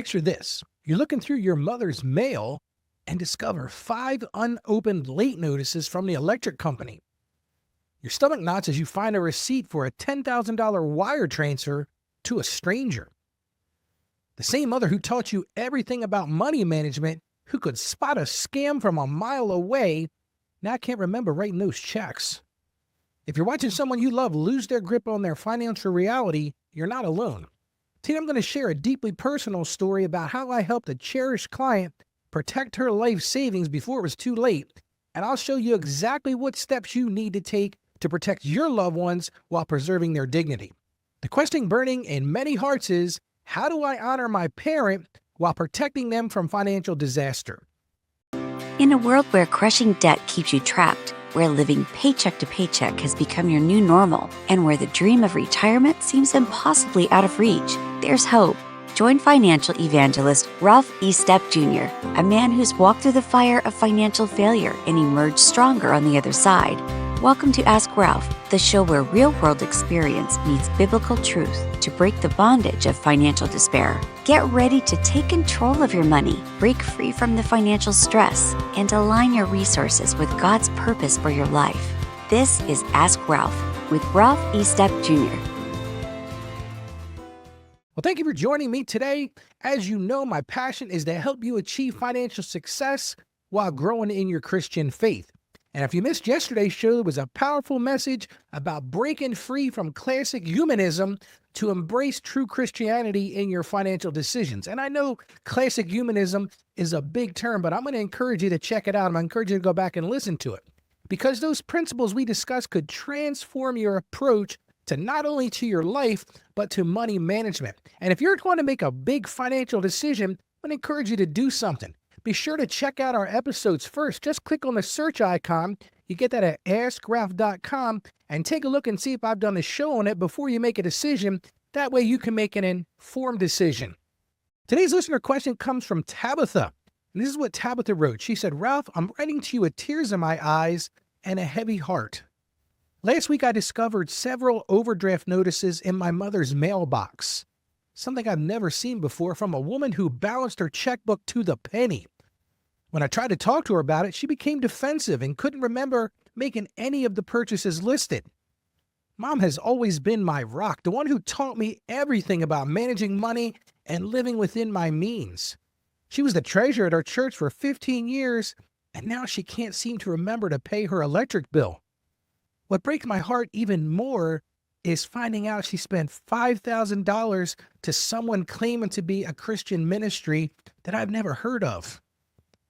Picture this. You're looking through your mother's mail and discover 5 unopened late notices from the electric company. Your stomach knots as you find a receipt for a $10,000 wire transfer to a stranger. The same mother who taught you everything about money management, who could spot a scam from a mile away, now can't remember writing those checks. If you're watching someone you love lose their grip on their financial reality, you're not alone. Today I'm going to share a deeply personal story about how I helped a cherished client protect her life savings before it was too late, and I'll show you exactly what steps you need to take to protect your loved ones while preserving their dignity. The question burning in many hearts is, how do I honor my parent while protecting them from financial disaster? In a world where crushing debt keeps you trapped, where living paycheck to paycheck has become your new normal, and where the dream of retirement seems impossibly out of reach, there's hope. Join financial evangelist Ralph E. Stepp Jr., a man who's walked through the fire of financial failure and emerged stronger on the other side. Welcome to Ask Ralph, the show where real-world experience meets biblical truth to break the bondage of financial despair. Get ready to take control of your money, break free from the financial stress, and align your resources with God's purpose for your life. This is Ask Ralph with Ralph E. Stepp Jr. Well, thank you for joining me today. As you know, my passion is to help you achieve financial success while growing in your Christian faith. And if you missed yesterday's show, it was a powerful message about breaking free from classic humanism to embrace true Christianity in your financial decisions. And I know classic humanism is a big term, but I'm going to encourage you to check it out. I'm going to encourage you to go back and listen to it, because those principles we discussed could transform your approach to not only to your life, but to money management. And if you're going to make a big financial decision, I'm going to encourage you to do something. Be sure to check out our episodes first. Just click on the search icon. You get that at askralph.com and take a look and see if I've done a show on it before you make a decision. That way you can make an informed decision. Today's listener question comes from Tabitha. And this is what Tabitha wrote. She said, Ralph, I'm writing to you with tears in my eyes and a heavy heart. Last week, I discovered several overdraft notices in my mother's mailbox, something I've never seen before from a woman who balanced her checkbook to the penny. When I tried to talk to her about it, she became defensive and couldn't remember making any of the purchases listed. Mom has always been my rock, the one who taught me everything about managing money and living within my means. She was the treasurer at our church for 15 years, and now she can't seem to remember to pay her electric bill. What breaks my heart even more is finding out she spent $5,000 to someone claiming to be a Christian ministry that I've never heard of.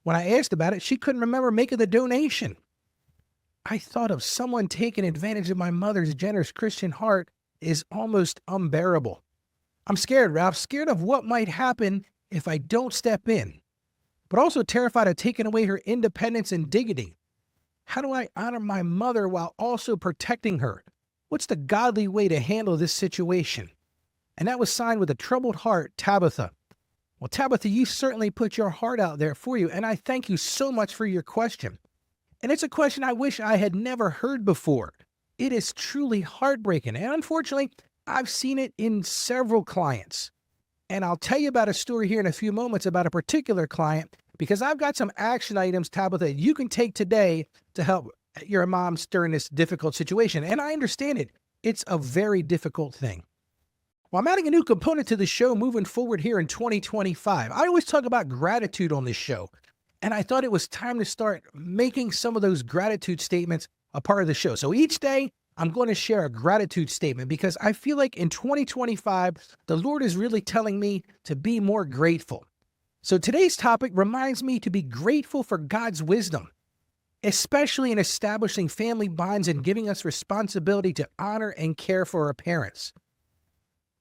When I asked about it, she couldn't remember making the donation. I thought of someone taking advantage of my mother's generous Christian heart is almost unbearable. I'm scared, Ralph, scared of what might happen if I don't step in, but also terrified of taking away her independence and dignity. How do I honor my mother while also protecting her? What's the godly way to handle this situation? And that was signed with a troubled heart, Tabitha. Well, Tabitha, you certainly put your heart out there for you, and I thank you so much for your question. And it's a question I wish I had never heard before. It is truly heartbreaking, and unfortunately, I've seen it in several clients. And I'll tell you about a story here in a few moments about a particular client, because I've got some action items, Tabitha, you can take today to help your mom during this difficult situation. And I understand it. It's a very difficult thing. Well, I'm adding a new component to the show moving forward here in 2025. I always talk about gratitude on this show, and I thought it was time to start making some of those gratitude statements a part of the show. So each day, I'm going to share a gratitude statement because I feel like in 2025, the Lord is really telling me to be more grateful. So today's topic reminds me to be grateful for God's wisdom, especially in establishing family bonds and giving us responsibility to honor and care for our parents.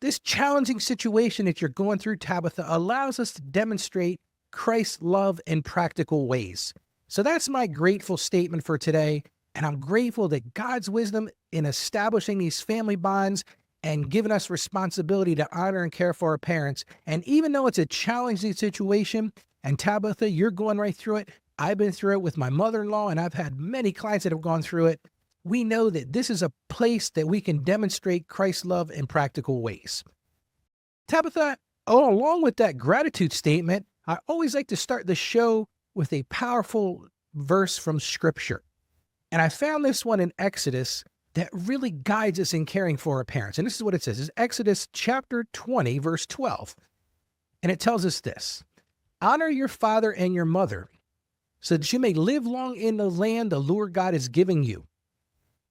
This challenging situation that you're going through, Tabitha, allows us to demonstrate Christ's love in practical ways. So that's my grateful statement for today. And I'm grateful that God's wisdom in establishing these family bonds and giving us responsibility to honor and care for our parents. And even though it's a challenging situation, and Tabitha, you're going right through it, I've been through it with my mother-in-law, and I've had many clients that have gone through it. We know that this is a place that we can demonstrate Christ's love in practical ways. Tabitha, Oh, along with that gratitude statement, I always like to start the show with a powerful verse from scripture. And I found this one in Exodus that really guides us in caring for our parents. And this is what it says. It's Exodus chapter 20, verse 12. And it tells us this: honor your father and your mother so that you may live long in the land the Lord God is giving you.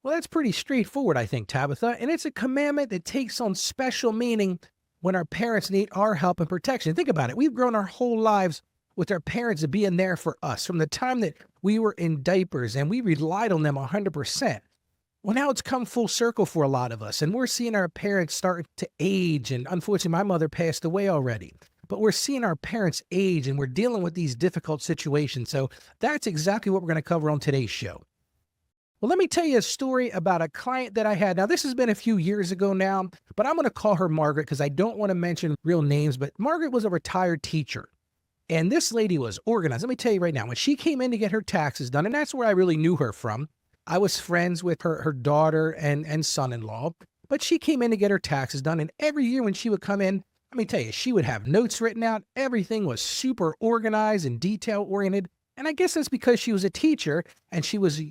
Well, that's pretty straightforward, I think, Tabitha. And it's a commandment that takes on special meaning when our parents need our help and protection. Think about it. We've grown our whole lives with our parents being there for us from the time that we were in diapers, and we relied on them 100%. Well, now it's come full circle for a lot of us, and we're seeing our parents start to age. And unfortunately, my mother passed away already. But we're seeing our parents age, and we're dealing with these difficult situations. So that's exactly what we're going to cover on today's show. Well, let me tell you a story about a client that I had. Now, this has been a few years ago now, but I'm going to call her Margaret because I don't want to mention real names. But Margaret was a retired teacher, and this lady was organized. Let me tell you right now, when she came in to get her taxes done, and that's where I really knew her from. I was friends with her daughter and son-in-law, but she came in to get her taxes done. And every year when she would come in, let me tell you, she would have notes written out. Everything was super organized and detail-oriented. And I guess that's because she was a teacher and she was,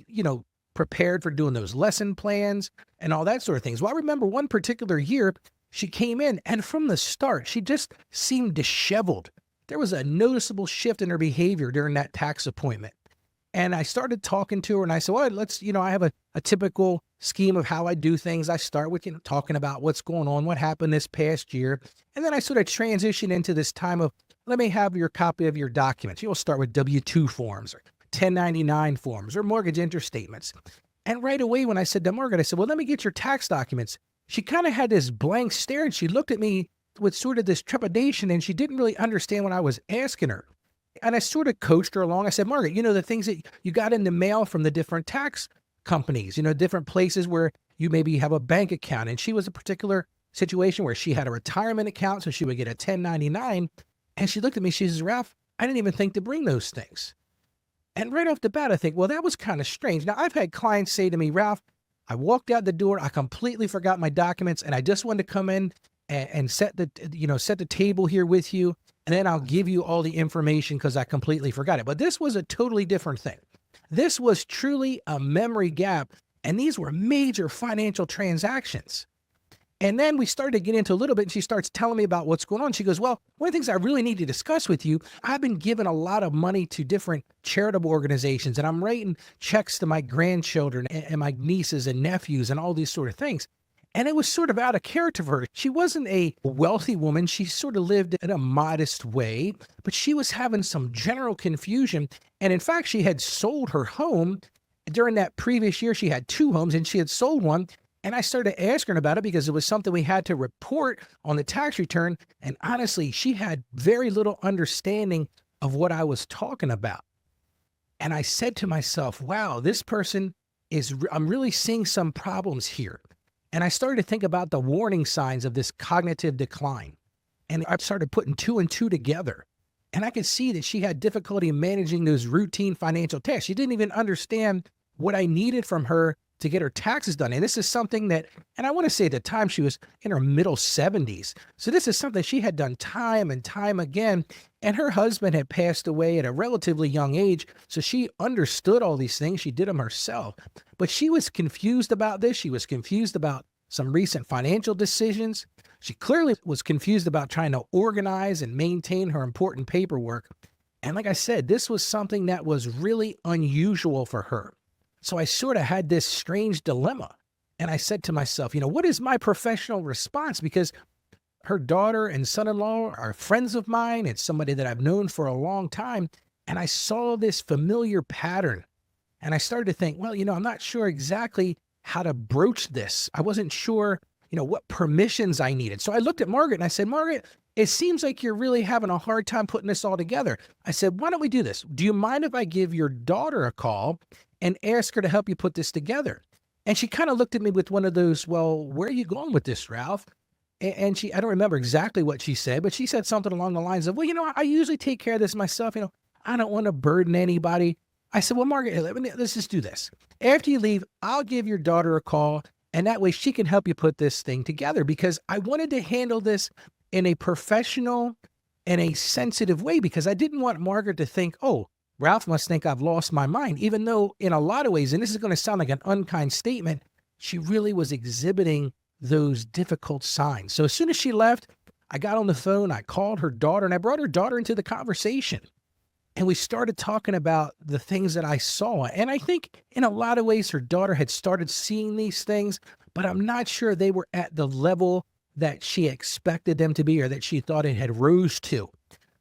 prepared for doing those lesson plans and all that sort of things. Well, I remember one particular year she came in, and from the start, she just seemed disheveled. There was a noticeable shift in her behavior during that tax appointment. And I started talking to her, and I said, well, I have a typical scheme of how I do things. I start with, talking about what's going on, what happened this past year. And then I sort of transition into this time of, let me have your copy of your documents. You'll start with W-2 forms or 1099 forms or mortgage interest statements. And right away, when I said to Margaret, I said, well, let me get your tax documents. She kind of had this blank stare, and she looked at me with sort of this trepidation, and she didn't really understand what I was asking her. And I sort of coached her along. I said, Margaret, the things that you got in the mail from the different tax companies, different places where you maybe have a bank account. And she was a particular situation where she had a retirement account, so she would get a 1099. And she looked at me, she says, Ralph, I didn't even think to bring those things. And right off the bat, I think, well, that was kind of strange. Now, I've had clients say to me, Ralph, I walked out the door, I completely forgot my documents, and I just wanted to come in and set the table here with you, and then I'll give you all the information because I completely forgot it. But this was a totally different thing. This was truly a memory gap, and these were major financial transactions. And then we started to get into a little bit, and she starts telling me about what's going on. She goes, well, one of the things I really need to discuss with you, I've been giving a lot of money to different charitable organizations, and I'm writing checks to my grandchildren and my nieces and nephews and all these sort of things. And it was sort of out of character for her. She wasn't a wealthy woman. She sort of lived in a modest way, but she was having some general confusion. And in fact, she had sold her home. During that previous year, she had 2 homes, and she had sold one. And I started asking her about it because it was something we had to report on the tax return. And honestly, she had very little understanding of what I was talking about. And I said to myself, wow, this person I'm really seeing some problems here. And I started to think about the warning signs of this cognitive decline. And I started putting 2 and 2 together. And I could see that she had difficulty managing those routine financial tasks. She didn't even understand what I needed from her to get her taxes done. And this is something that, and I want to say at the time she was in her middle 70s. So this is something she had done time and time again. And her husband had passed away at a relatively young age. So she understood all these things. She did them herself. But she was confused about this. She was confused about some recent financial decisions. She clearly was confused about trying to organize and maintain her important paperwork. And like I said, this was something that was really unusual for her. So I sort of had this strange dilemma. And I said to myself, what is my professional response? Because her daughter and son-in-law are friends of mine. It's somebody that I've known for a long time. And I saw this familiar pattern. And I started to think, well, I'm not sure exactly how to broach this. I wasn't sure, what permissions I needed. So I looked at Margaret and I said, Margaret, it seems like you're really having a hard time putting this all together. I said, why don't we do this? Do you mind if I give your daughter a call and ask her to help you put this together? And she kind of looked at me with one of those, well, where are you going with this, Ralph? And I don't remember exactly what she said, but she said something along the lines of, well, I usually take care of this myself. I don't want to burden anybody. I said, well, Margaret, let's just do this. After you leave, I'll give your daughter a call, and that way she can help you put this thing together, because I wanted to handle this in a professional and a sensitive way, because I didn't want Margaret to think, oh, Ralph must think I've lost my mind, even though in a lot of ways, and this is going to sound like an unkind statement, she really was exhibiting those difficult signs. So as soon as she left, I got on the phone, I called her daughter, and I brought her daughter into the conversation. And we started talking about the things that I saw. And I think in a lot of ways, her daughter had started seeing these things, but I'm not sure they were at the level that she expected them to be or that she thought it had rose to.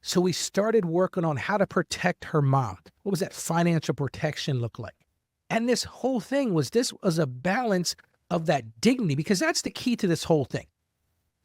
So we started working on how to protect her mom. What was that financial protection look like? And this whole thing was, this was a balance of that dignity, because that's the key to this whole thing.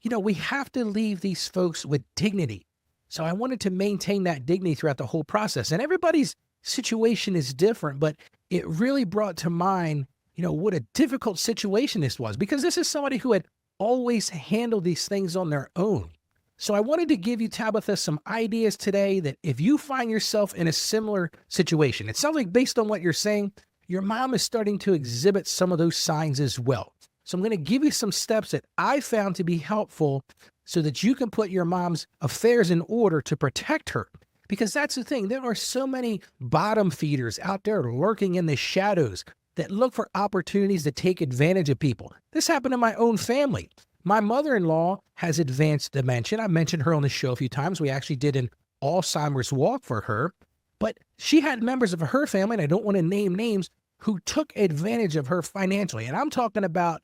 You know, we have to leave these folks with dignity. So I wanted to maintain that dignity throughout the whole process. And everybody's situation is different, but it really brought to mind, you know, what a difficult situation this was, because this is somebody who had always handled these things on their own. So I wanted to give you, Tabitha, some ideas today that if you find yourself in a similar situation, it sounds like based on what you're saying, your mom is starting to exhibit some of those signs as well. So I'm going to give you some steps that I found to be helpful so that you can put your mom's affairs in order to protect her. Because that's the thing. There are so many bottom feeders out there lurking in the shadows that look for opportunities to take advantage of people. This happened in my own family. My mother-in-law has advanced dementia. I mentioned her on the show a few times. We actually did an Alzheimer's walk for her. But she had members of her family, and I don't want to name names, who took advantage of her financially. And I'm talking about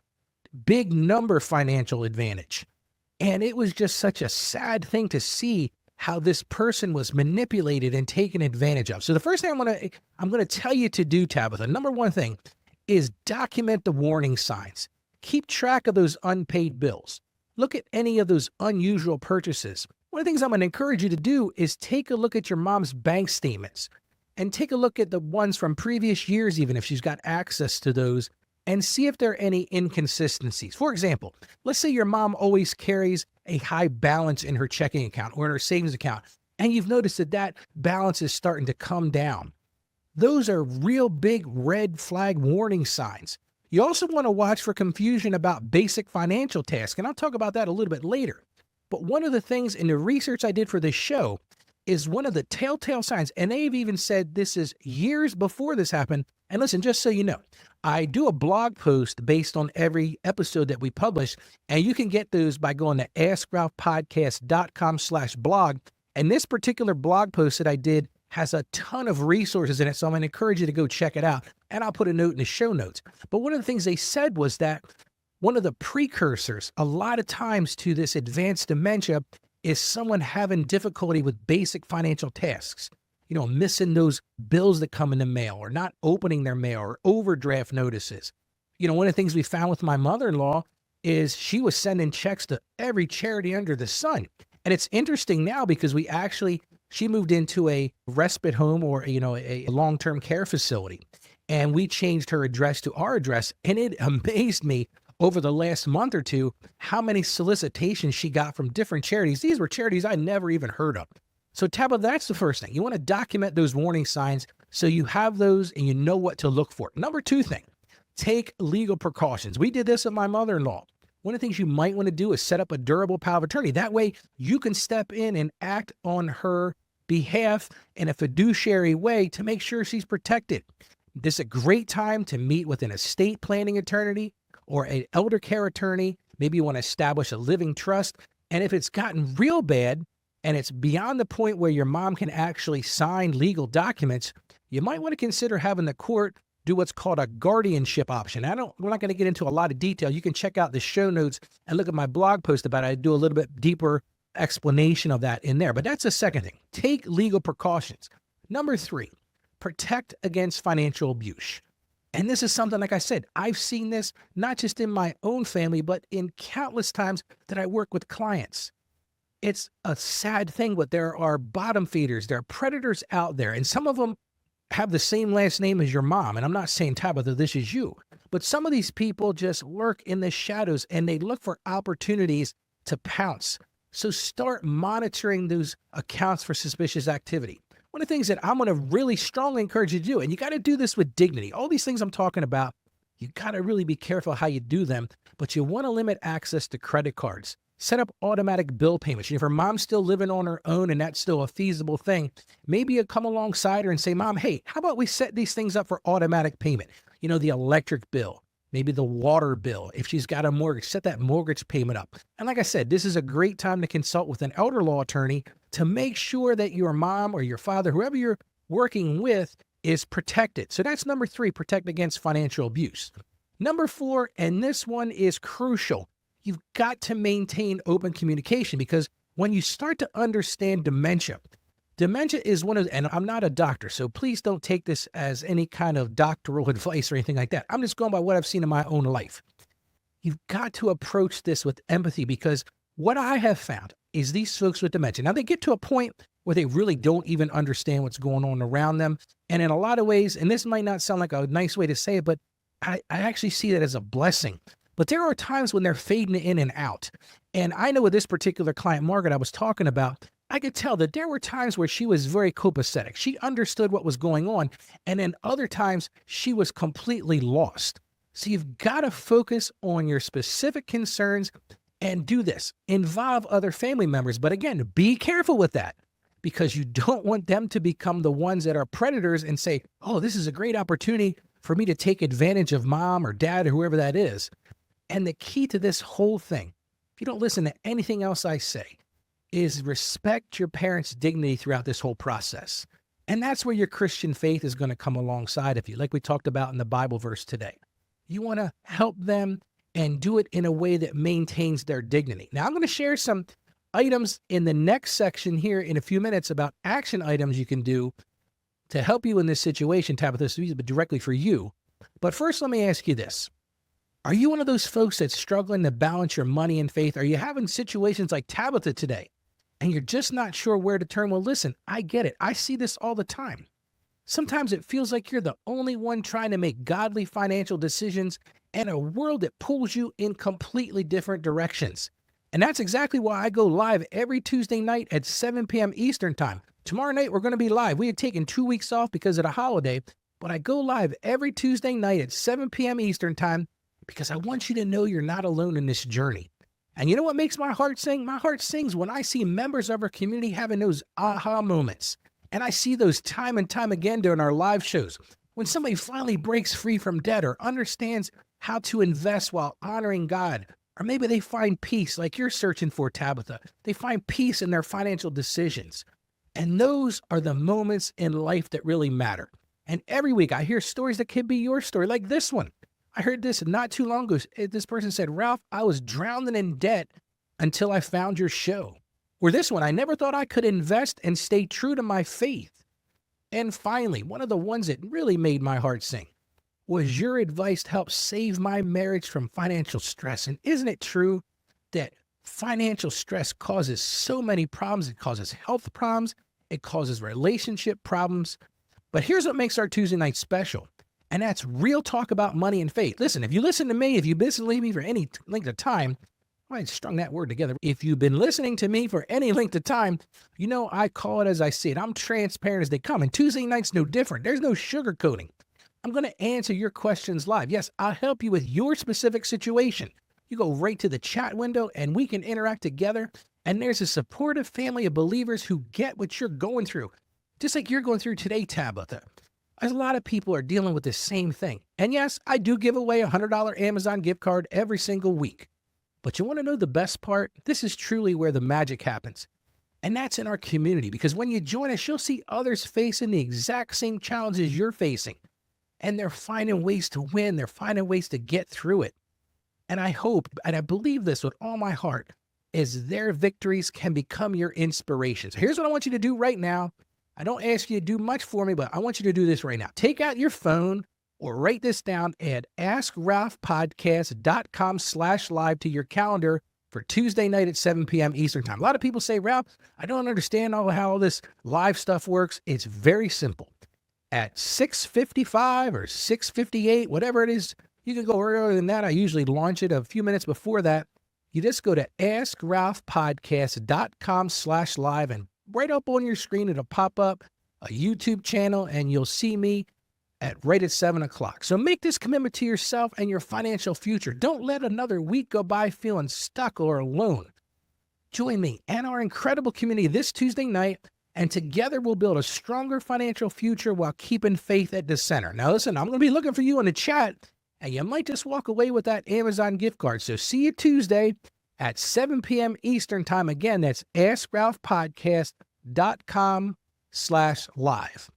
big number financial advantage. And it was just such a sad thing to see how this person was manipulated and taken advantage of. So the first thing I'm going to tell you to do, Tabitha, number one thing is document the warning signs. Keep track of those unpaid bills. Look at any of those unusual purchases. One of the things I'm going to encourage you to do is take a look at your mom's bank statements and take a look at the ones from previous years, even if she's got access to those, and see if there are any inconsistencies. For example, let's say your mom always carries a high balance in her checking account or in her savings account, and you've noticed that that balance is starting to come down. Those are real big red flag warning signs. You also want to watch for confusion about basic financial tasks, and I'll talk about that a little bit later. But one of the things in the research I did for this show is one of the telltale signs, and they've even said this is years before this happened. And listen, just so you know, I do a blog post based on every episode that we publish, and you can get those by going to askralphpodcast.com/blog. And this particular blog post that I did has a ton of resources in it, so I'm going to encourage you to go check it out, and I'll put a note in the show notes. But one of the things they said was that one of the precursors a lot of times to this advanced dementia is someone having difficulty with basic financial tasks. You know, missing those bills that come in the mail or not opening their mail or overdraft notices. You know, one of the things we found with my mother-in-law is she was sending checks to every charity under the sun. And it's interesting now because she moved into a respite home or, you know, a long-term care facility. And we changed her address to our address. And it amazed me over the last month or two how many solicitations she got from different charities. These were charities I never even heard of. So Tabitha, that's the first thing. You want to document those warning signs so you have those and you know what to look for. Number two thing, take legal precautions. We did this with my mother-in-law. One of the things you might want to do is set up a durable power of attorney. That way you can step in and act on her behalf in a fiduciary way to make sure she's protected. This is a great time to meet with an estate planning attorney or an elder care attorney. Maybe you want to establish a living trust. And if it's gotten real bad, and it's beyond the point where your mom can actually sign legal documents, you might want to consider having the court do what's called a guardianship option. We're not going to get into a lot of detail. You can check out the show notes and look at my blog post about it. I do a little bit deeper explanation of that in there. But that's the second thing. Take legal precautions. Number three, protect against financial abuse. And this is something, like I said, I've seen this not just in my own family, but in countless times that I work with clients. It's a sad thing, but there are bottom feeders. There are predators out there, and some of them have the same last name as your mom. And I'm not saying, Tabitha, this is you, but some of these people just lurk in the shadows and they look for opportunities to pounce. So start monitoring those accounts for suspicious activity. One of the things that I'm going to really strongly encourage you to do, and you got to do this with dignity. All these things I'm talking about, you got to really be careful how you do them, but you want to limit access to credit cards. Set up automatic bill payments. If her mom's still living on her own and that's still a feasible thing, maybe you come alongside her and say, Mom, hey, how about we set these things up for automatic payment? The electric bill, maybe the water bill. If she's got a mortgage, set that mortgage payment up. And like I said, this is a great time to consult with an elder law attorney to make sure that your mom or your father, whoever you're working with, is protected. So that's number 3, protect against financial abuse. Number 4, and this one is crucial. You've got to maintain open communication, because when you start to understand dementia is one of, and I'm not a doctor, so please don't take this as any kind of doctoral advice or anything like that. I'm just going by what I've seen in my own life. You've got to approach this with empathy, because what I have found is these folks with dementia, now they get to a point where they really don't even understand what's going on around them. And in a lot of ways, and this might not sound like a nice way to say it, but I actually see that as a blessing. But there are times when they're fading in and out. And I know with this particular client, Margaret, I was talking about, I could tell that there were times where she was very copacetic. She understood what was going on. And then other times she was completely lost. So you've got to focus on your specific concerns and do this. Involve other family members. But again, be careful with that, because you don't want them to become the ones that are predators and say, oh, this is a great opportunity for me to take advantage of mom or dad or whoever that is. And the key to this whole thing, if you don't listen to anything else I say, is respect your parents' dignity throughout this whole process. And that's where your Christian faith is going to come alongside of you, like we talked about in the Bible verse today. You want to help them and do it in a way that maintains their dignity. Now, I'm going to share some items in the next section here in a few minutes about action items you can do to help you in this situation, Tabitha, but directly for you. But first, let me ask you this. Are you one of those folks that's struggling to balance your money and faith? Are you having situations like Tabitha today and you're just not sure where to turn? Well, listen, I get it. I see this all the time. Sometimes it feels like you're the only one trying to make godly financial decisions in a world that pulls you in completely different directions. And that's exactly why I go live every Tuesday night at 7 p.m. Eastern time. Tomorrow night, we're going to be live. We had taken 2 weeks off because of the holiday, but I go live every Tuesday night at 7 p.m. Eastern time, because I want you to know you're not alone in this journey. And you know what makes my heart sing? My heart sings when I see members of our community having those aha moments. And I see those time and time again during our live shows. When somebody finally breaks free from debt or understands how to invest while honoring God, or maybe they find peace like you're searching for, Tabitha. They find peace in their financial decisions. And those are the moments in life that really matter. And every week I hear stories that could be your story, like this one. I heard this not too long ago. This person said, Ralph, I was drowning in debt until I found your show. Or this one, I never thought I could invest and stay true to my faith. And finally, one of the ones that really made my heart sing was your advice to help save my marriage from financial stress. And isn't it true that financial stress causes so many problems? It causes health problems. It causes relationship problems. But here's what makes our Tuesday night special. And that's real talk about money and faith. Listen, if you listen to me, if you've been listening to me for any length of time, I strung that word together. If you've been listening to me for any length of time, you know I call it as I see it. I'm transparent as they come. And Tuesday night's no different. There's no sugarcoating. I'm going to answer your questions live. Yes, I'll help you with your specific situation. You go right to the chat window and we can interact together. And there's a supportive family of believers who get what you're going through. Just like you're going through today, Tabitha. A lot of people are dealing with the same thing. And yes, I do give away a $100 Amazon gift card every single week. But you want to know the best part? This is truly where the magic happens. And that's in our community, because when you join us, you'll see others facing the exact same challenges you're facing. And they're finding ways to win. They're finding ways to get through it. And I hope, and I believe this with all my heart, is their victories can become your inspirations. Here's what I want you to do right now. I don't ask you to do much for me, but I want you to do this right now. Take out your phone or write this down at askralphpodcast.com/live to your calendar for Tuesday night at 7 p.m. Eastern time. A lot of people say, Ralph, I don't understand how all this live stuff works. It's very simple. At 6:55 or 6:58, whatever it is, you can go earlier than that. I usually launch it a few minutes before that. You just go to askralphpodcast.com/live, and right up on your screen, it'll pop up a YouTube channel and you'll see me right at 7 o'clock. So make this commitment to yourself and your financial future. Don't let another week go by feeling stuck or alone. Join me and our incredible community this Tuesday night, and together we'll build a stronger financial future while keeping faith at the center. Now listen, I'm going to be looking for you in the chat, and you might just walk away with that Amazon gift card. So see you Tuesday at 7 p.m. Eastern Time. Again, that's AskRalphPodcast.com/live.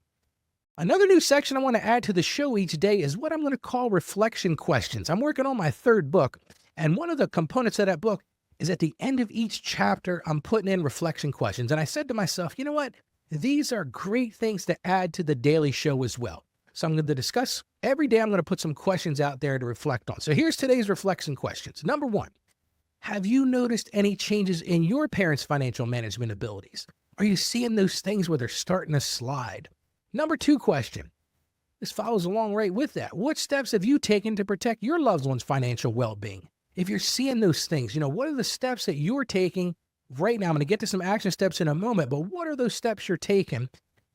Another new section I want to add to the show each day is what I'm going to call reflection questions. I'm working on my third book, and one of the components of that book is at the end of each chapter, I'm putting in reflection questions. And I said to myself, you know what? These are great things to add to the daily show as well. So I'm going to discuss every day. I'm going to put some questions out there to reflect on. So here's today's reflection questions. Number one, have you noticed any changes in your parents' financial management abilities? Are you seeing those things where they're starting to slide? Number two question, this follows along right with that. What steps have you taken to protect your loved one's financial well-being? If you're seeing those things, what are the steps that you're taking right now? I'm going to get to some action steps in a moment, but what are those steps you're taking?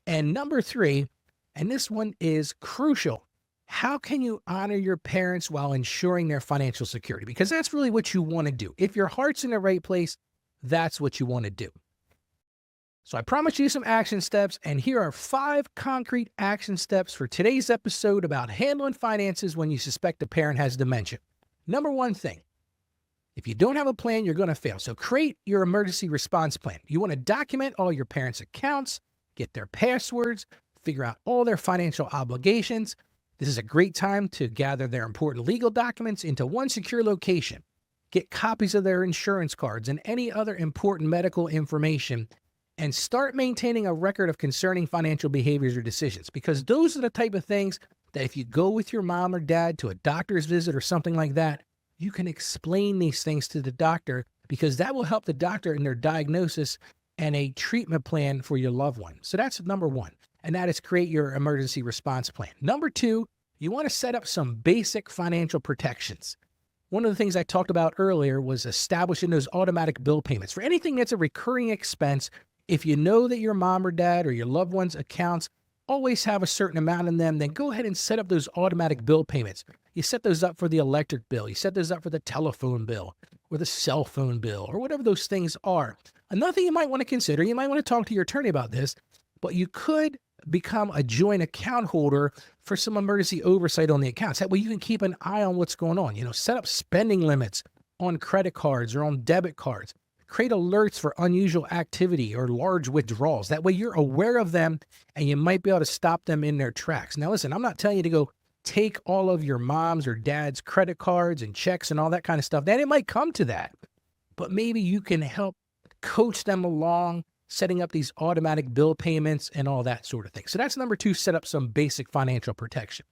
And number three, and this one is crucial, how can you honor your parents while ensuring their financial security? Because that's really what you want to do. If your heart's in the right place, that's what you want to do. So I promised you some action steps, and here are 5 concrete action steps for today's episode about handling finances when you suspect a parent has dementia. Number one thing, if you don't have a plan, you're going to fail. So create your emergency response plan. You want to document all your parents' accounts, get their passwords, figure out all their financial obligations. This is a great time to gather their important legal documents into one secure location. Get copies of their insurance cards and any other important medical information, and start maintaining a record of concerning financial behaviors or decisions, because those are the type of things that if you go with your mom or dad to a doctor's visit or something like that, you can explain these things to the doctor, because that will help the doctor in their diagnosis and a treatment plan for your loved one. So that's number one, and that is create your emergency response plan. Number two, you want to set up some basic financial protections. One of the things I talked about earlier was establishing those automatic bill payments. For anything that's a recurring expense, if you know that your mom or dad or your loved one's accounts always have a certain amount in them, then go ahead and set up those automatic bill payments. You set those up for the electric bill. You set those up for the telephone bill or the cell phone bill or whatever those things are. Another thing you might want to consider, you might want to talk to your attorney about this, but you could become a joint account holder for some emergency oversight on the accounts. That way you can keep an eye on what's going on. Set up spending limits on credit cards or on debit cards. Create alerts for unusual activity or large withdrawals. That way you're aware of them and you might be able to stop them in their tracks. Now listen, I'm not telling you to go take all of your mom's or dad's credit cards and checks and all that kind of stuff. Then it might come to that, but maybe you can help coach them along, setting up these automatic bill payments and all that sort of thing. So that's number two, set up some basic financial protection.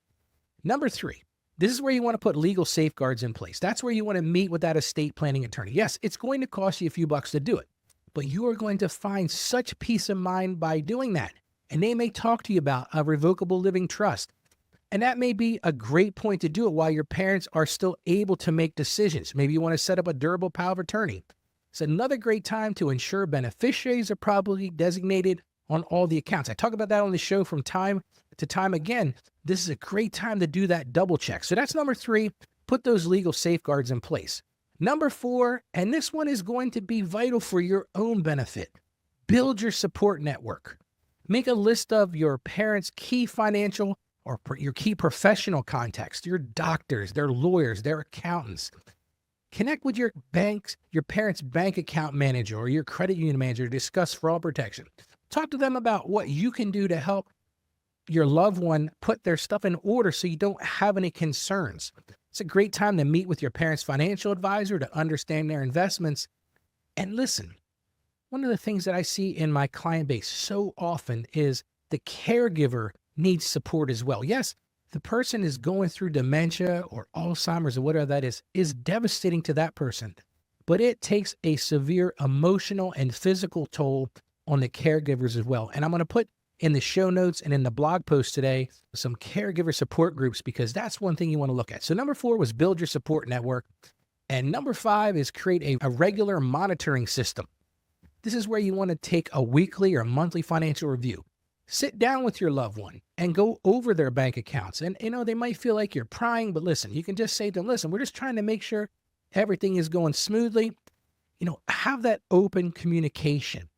Number three, this is where you want to put legal safeguards in place. That's where you want to meet with that estate planning attorney. Yes, it's going to cost you a few bucks to do it, but you are going to find such peace of mind by doing that. And they may talk to you about a revocable living trust. And that may be a great point to do it while your parents are still able to make decisions. Maybe you want to set up a durable power of attorney. It's another great time to ensure beneficiaries are properly designated on all the accounts. I talk about that on the show from time to time again. This is a great time to do that double check. So that's number three, put those legal safeguards in place. Number four, and this one is going to be vital for your own benefit, build your support network. Make a list of your parents' key financial or your key professional contacts, your doctors, their lawyers, their accountants. Connect with your parents' bank account manager or your credit union manager to discuss fraud protection. Talk to them about what you can do to help your loved one put their stuff in order so you don't have any concerns. It's a great time to meet with your parents' financial advisor to understand their investments. And listen, one of the things that I see in my client base so often is the caregiver needs support as well. Yes, the person is going through dementia or Alzheimer's or whatever that is devastating to that person, but it takes a severe emotional and physical toll on the caregivers as well. And I'm going to put in the show notes and in the blog post today some caregiver support groups, because that's one thing you want to look at. So number four was build your support network. And number five is create a regular monitoring system. This is where you want to take a weekly or monthly financial review. Sit down with your loved one and go over their bank accounts. And, they might feel like you're prying, but listen, you can just say to them, listen, we're just trying to make sure everything is going smoothly. have that open communication.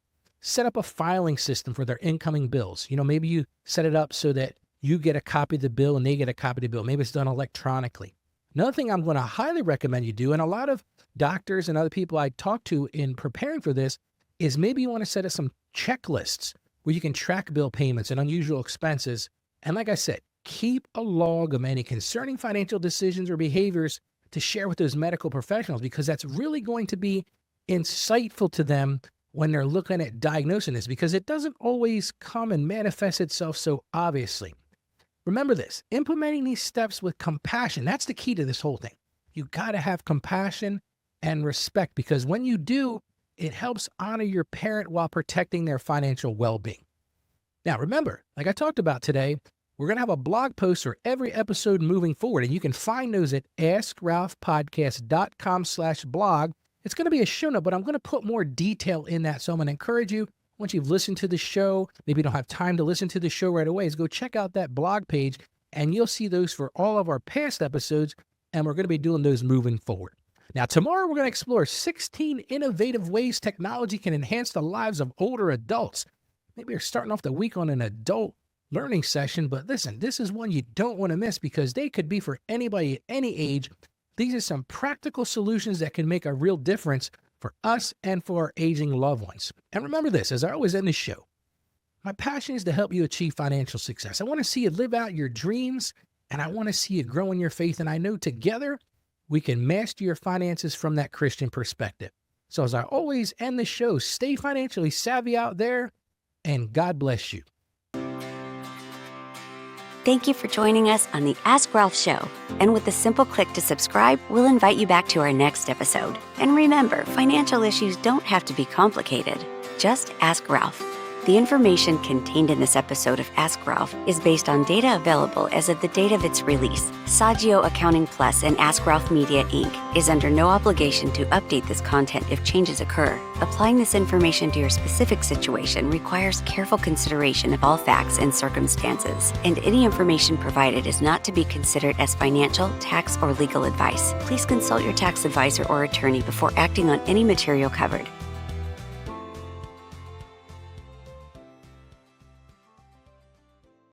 Set up a filing system for their incoming bills. Maybe you set it up so that you get a copy of the bill and they get a copy of the bill. Maybe it's done electronically. Another thing I'm going to highly recommend you do, and a lot of doctors and other people I talk to in preparing for this, is maybe you want to set up some checklists where you can track bill payments and unusual expenses. And like I said, keep a log of any concerning financial decisions or behaviors to share with those medical professionals, because that's really going to be insightful to them when they're looking at diagnosing this, because it doesn't always come and manifest itself so obviously. Remember this, implementing these steps with compassion, that's the key to this whole thing. You got to have compassion and respect, because when you do, it helps honor your parent while protecting their financial well-being. Now, remember, like I talked about today, we're going to have a blog post for every episode moving forward, and you can find those at askralphpodcast.com/blog. It's going to be a show note, but I'm going to put more detail in that. So I'm going to encourage you, once you've listened to the show, maybe you don't have time to listen to the show right away, is go check out that blog page, and you'll see those for all of our past episodes, and we're going to be doing those moving forward. Now, tomorrow we're going to explore 16 innovative ways technology can enhance the lives of older adults. Maybe you're starting off the week on an adult learning session, but listen, this is one you don't want to miss, because they could be for anybody at any age. These are some practical solutions that can make a real difference for us and for our aging loved ones. And remember this, as I always end the show, my passion is to help you achieve financial success. I want to see you live out your dreams, and I want to see you grow in your faith. And I know together we can master your finances from that Christian perspective. So as I always end the show, stay financially savvy out there, and God bless you. Thank you for joining us on the Ask Ralph Show. And with a simple click to subscribe, we'll invite you back to our next episode. And remember, financial issues don't have to be complicated. Just ask Ralph. The information contained in this episode of Ask Ralph is based on data available as of the date of its release. Saggio Accounting Plus and Ask Ralph Media, Inc. is under no obligation to update this content if changes occur. Applying this information to your specific situation requires careful consideration of all facts and circumstances, and any information provided is not to be considered as financial, tax, or legal advice. Please consult your tax advisor or attorney before acting on any material covered.